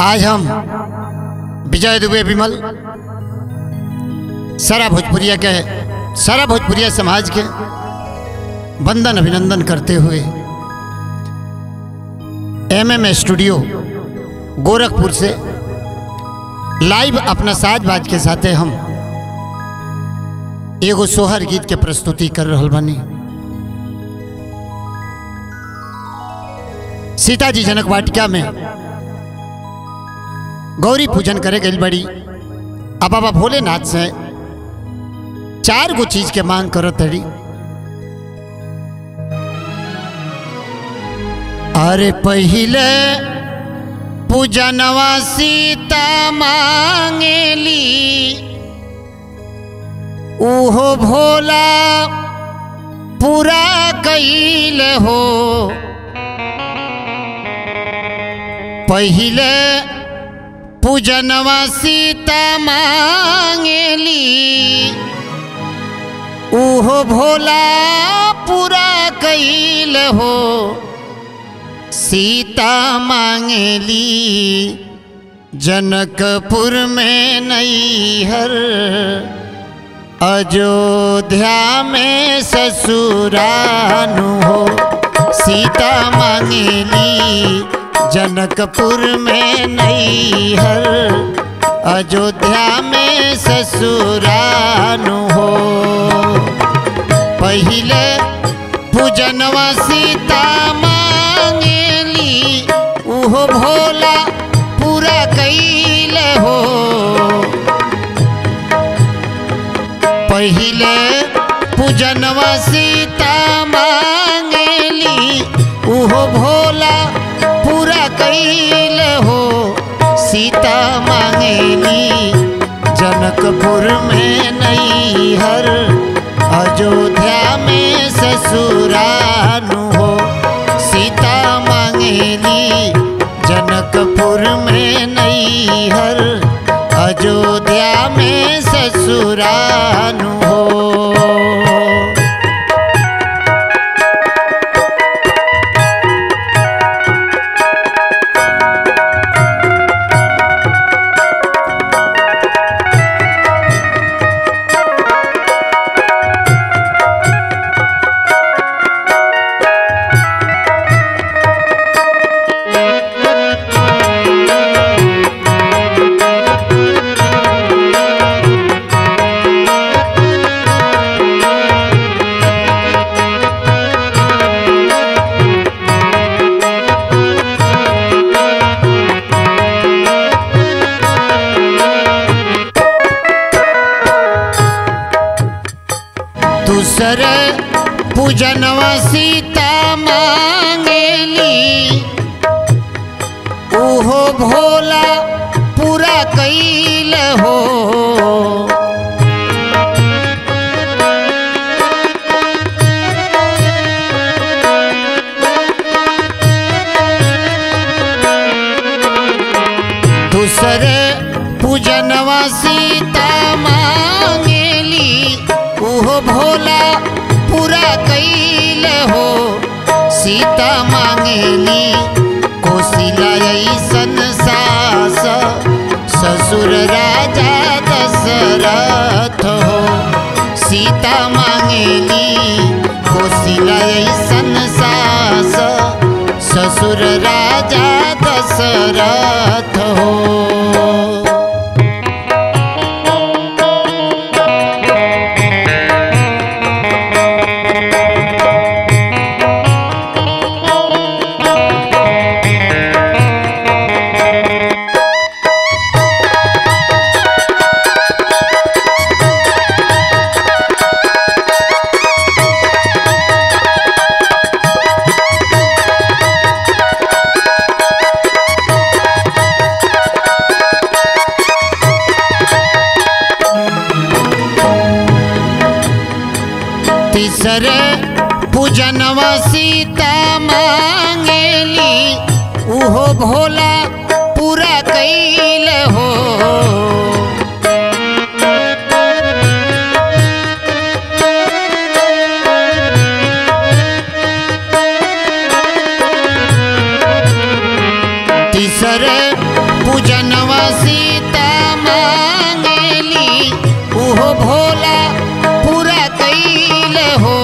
आज हम विजय दुबे विमल सारा भोजपुरिया समाज के वंदन अभिनंदन करते हुए एमएम स्टूडियो गोरखपुर से लाइव अपना साज बाज के साथे हम एगो सोहर गीत के प्रस्तुति कर रहल बानी। सीता जी जनक वाटिका में गौरी पूजन करे गई बड़ी। अब बाबा भोलेनाथ से 4 गो चीज के मांग करो तड़ी। अरे पहिले पूजनवा सीता मांगेली, उहो भोला पूरा कैल हो। पहिले पूजनवा सीता मांगेली, उहो भोला पूरा कैल हो। सीता मांगेली जनकपुर में नैहर, अयोध्या में ससुरानु हो। सीता मांगेली जनकपुर में नैहर, अयोध्या में ससुरानु हो। पहिले पूजनवा सीता मांगेली, उहो भोला पूरा कैल हो। पहिले पूजनवा सीता मांगेली, उहो भोला पूरा कैल हो। सीता मांगेली जनकपुर में नैहर, अयोध्या में ससुरानु हो। सीता मांगेली जनकपुर में नैहर, अयोध्या में ससुरानु हो। दूसरे पूजनवा सीता मांगेली, उहो भोला पूरा कैल हो। दूसरे पूजनवा सीता मांगेली, उहो भोला पूरा कैल हो। सीता मांगेली कोशिला ऐसन सास, ससुर राजा दशरथ हो। सीता मांगेली कोशिला ऐसन सास, ससुर राजा दशरथ हो। तीसरे पूजनवा सीता मांगेली, उहो भोला पूरा कैल हो। तीसरे पूजनवा सीता मांगेली उहो भोला पूरा कैल हो।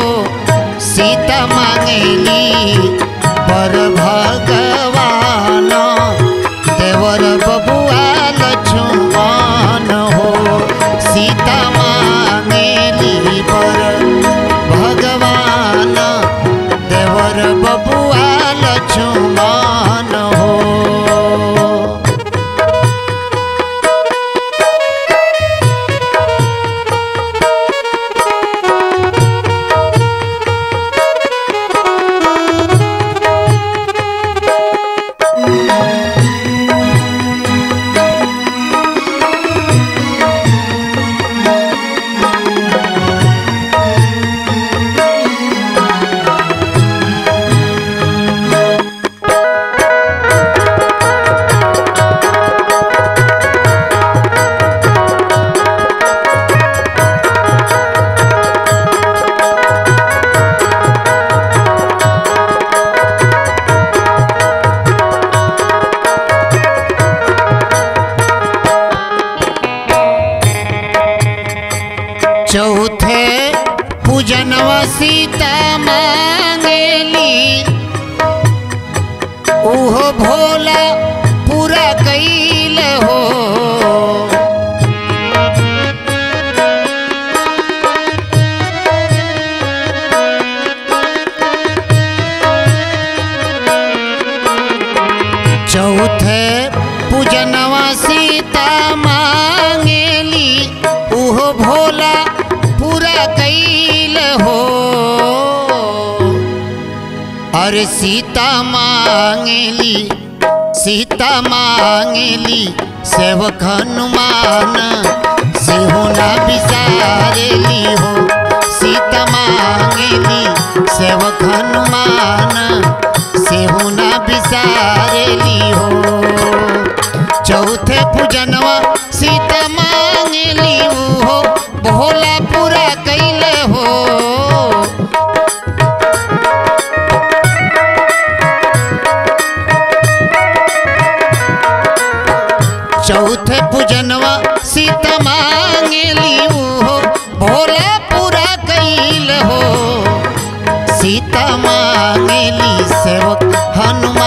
सीता मांगेली पर भगवान देवर बबुआ लक्ष्मण हो। सीता मांगेली पर भगवान देवर बबुआ लक्ष्मण हो। चौथे पूजनवा सीता मांगेली उहो भोला पूरा कैल हो। चौथे पूजनवा सीता मांगेली उहो भोला पूरा कैल हो। अरे सीता मांगेली सेवक हनुमान सेहो ना बिसारेली हो। सीता मांगेली सेवक हनुमान सेहो ना बिसारेली हो। चौथे पूजनवा सीता मांगेली हो भोला पूरा कैल हो। चौथे पूजनवा सीता मांगेली हो भोला पूरा कैल हो। सीता मांगेली सेवक हनुमान